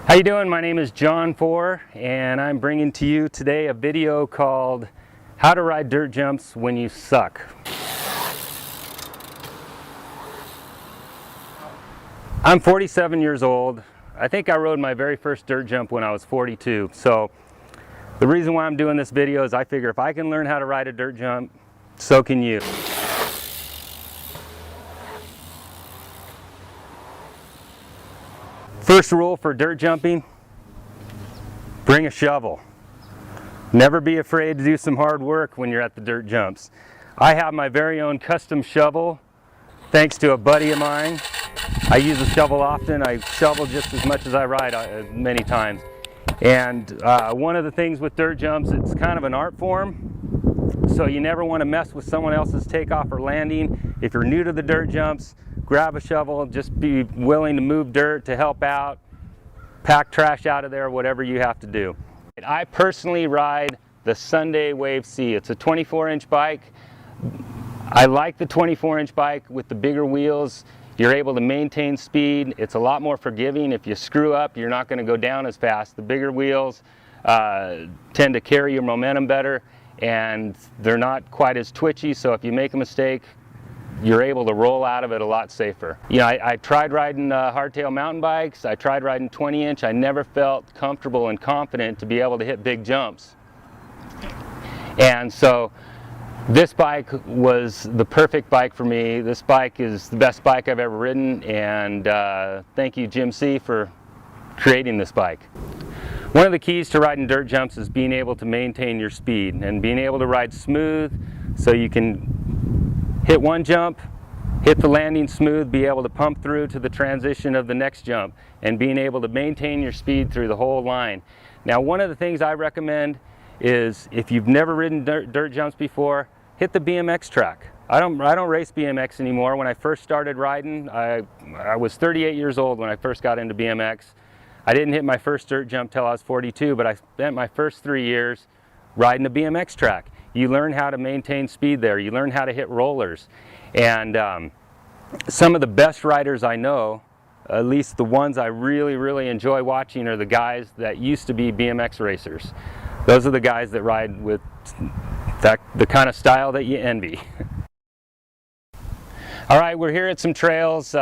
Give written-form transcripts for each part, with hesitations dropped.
How you doing? My name is John Four, and I'm bringing to you today a video called How to Ride Dirt Jumps When You Suck. I'm 47 years old. I think I rode my very first dirt jump when I was 42. So the reason why I'm doing this video is I figure if I can learn how to ride a dirt jump, so can you. First rule for dirt jumping, bring a shovel. Never be afraid to do some hard work when you're at the dirt jumps. I have my very own custom shovel, thanks to a buddy of mine. I use a shovel often. I shovel just as much as I ride many times. And one of the things with dirt jumps, it's kind of an art form. So you never want to mess with someone else's takeoff or landing. If you're new to the dirt jumps, grab a shovel, just be willing to move dirt to help out, pack trash out of there, whatever you have to do. I personally ride the Sunday Wave C. It's a 24-inch bike. I like the 24-inch bike with the bigger wheels. You're able to maintain speed. It's a lot more forgiving. If you screw up, you're not going to go down as fast. The bigger wheels tend to carry your momentum better, and they're not quite as twitchy, so if you make a mistake, you're able to roll out of it a lot safer. You know, I tried riding hardtail mountain bikes. I tried riding 20-inch. I never felt comfortable and confident to be able to hit big jumps. And so this bike was the perfect bike for me. This bike is the best bike I've ever ridden, and thank you, Jim C, for creating this bike. One of the keys to riding dirt jumps is being able to maintain your speed and being able to ride smooth so you can hit one jump, hit the landing smooth, be able to pump through to the transition of the next jump, and being able to maintain your speed through the whole line. Now, one of the things I recommend is if you've never ridden dirt jumps before, hit the BMX track. I don't race BMX anymore. When I first started riding, I was 38 years old when I first got into BMX. I didn't hit my first dirt jump till I was 42, but I spent my first 3 years riding a BMX track. You learn how to maintain speed there. You learn how to hit rollers. And some of the best riders I know, at least the ones I really enjoy watching, are the guys that used to be BMX racers. Those are the guys that ride with the kind of style that you envy. All right, we're here at some trails.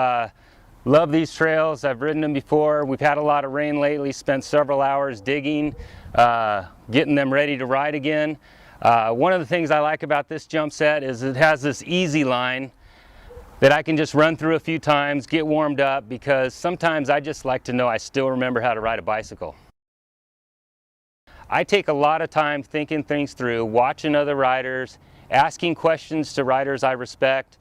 Love these trails. I've ridden them before. We've had a lot of rain lately, spent several hours digging, getting them ready to ride again. One of the things I like about this jump set is it has this easy line that I can just run through a few times, get warmed up, because sometimes I just like to know I still remember how to ride a bicycle. I take a lot of time thinking things through, watching other riders, asking questions to riders I respect.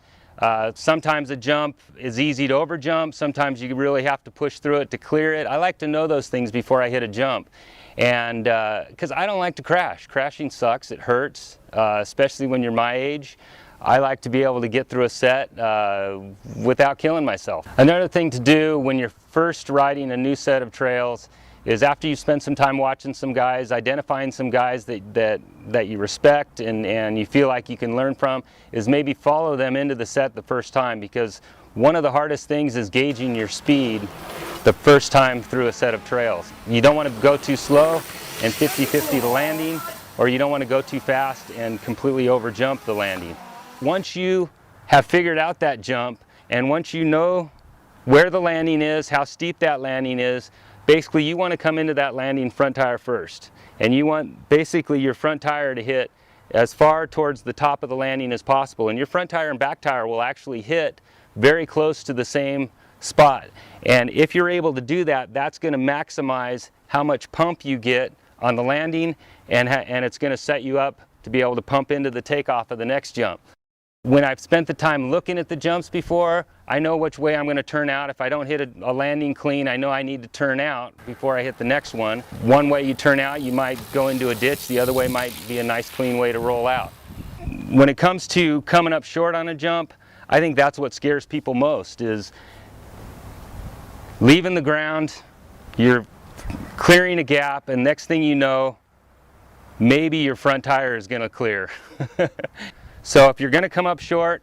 Sometimes a jump is easy to overjump, sometimes you really have to push through it to clear it. I like to know those things before I hit a jump. And because I don't like to crash. Crashing sucks, it hurts, especially when you're my age. I like to be able to get through a set without killing myself. Another thing to do when you're first riding a new set of trails is, after you spend some time watching some guys, identifying some guys that you respect and you feel like you can learn from, is maybe follow them into the set the first time, because one of the hardest things is gauging your speed the first time through a set of trails. You don't want to go too slow and 50-50 the landing, or you don't want to go too fast and completely overjump the landing. Once you have figured out that jump, and once you know where the landing is, how steep that landing is, basically you want to come into that landing front tire first. And you want basically your front tire to hit as far towards the top of the landing as possible. And your front tire and back tire will actually hit very close to the same spot. And if you're able to do that, that's going to maximize how much pump you get on the landing, and it's going to set you up to be able to pump into the takeoff of the next jump. When I've spent the time looking at the jumps before, I know which way I'm going to turn out. If I don't hit a landing clean, I know I need to turn out before I hit the next one. One way you turn out, you might go into a ditch. The other way might be a nice clean way to roll out. When it comes to coming up short on a jump, I think that's what scares people most, is leaving the ground, you're clearing a gap, and next thing you know, maybe your front tire is going to clear. So if you're going to come up short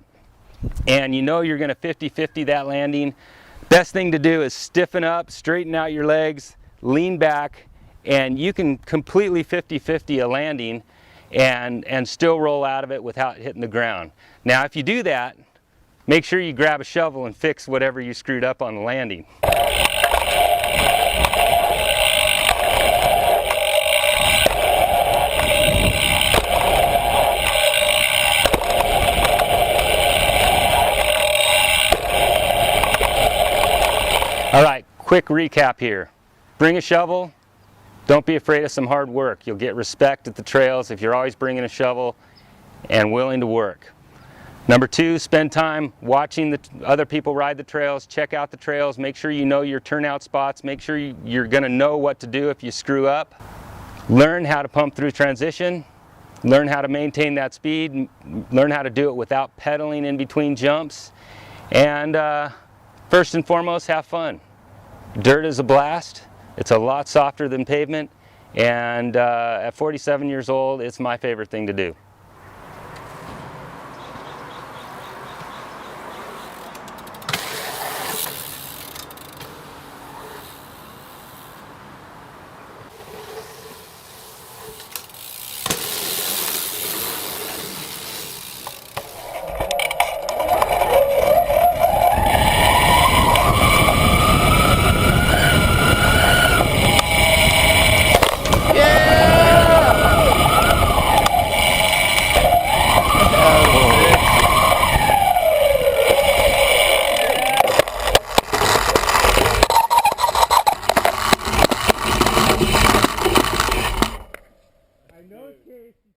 and you know you're going to 50-50 that landing, best thing to do is stiffen up, straighten out your legs, lean back, and you can completely 50-50 a landing and still roll out of it without hitting the ground. Now if you do that, make sure you grab a shovel and fix whatever you screwed up on the landing. All right, quick recap here. Bring a shovel. Don't be afraid of some hard work. You'll get respect at the trails if you're always bringing a shovel and willing to work. Number 2, spend time watching the other people ride the trails. Check out the trails. Make sure you know your turnout spots. Make sure you're going to know what to do if you screw up. Learn how to pump through transition. Learn how to maintain that speed. Learn how to do it without pedaling in between jumps. And first and foremost, have fun. Dirt is a blast. It's a lot softer than pavement. And at 47 years old, it's my favorite thing to do.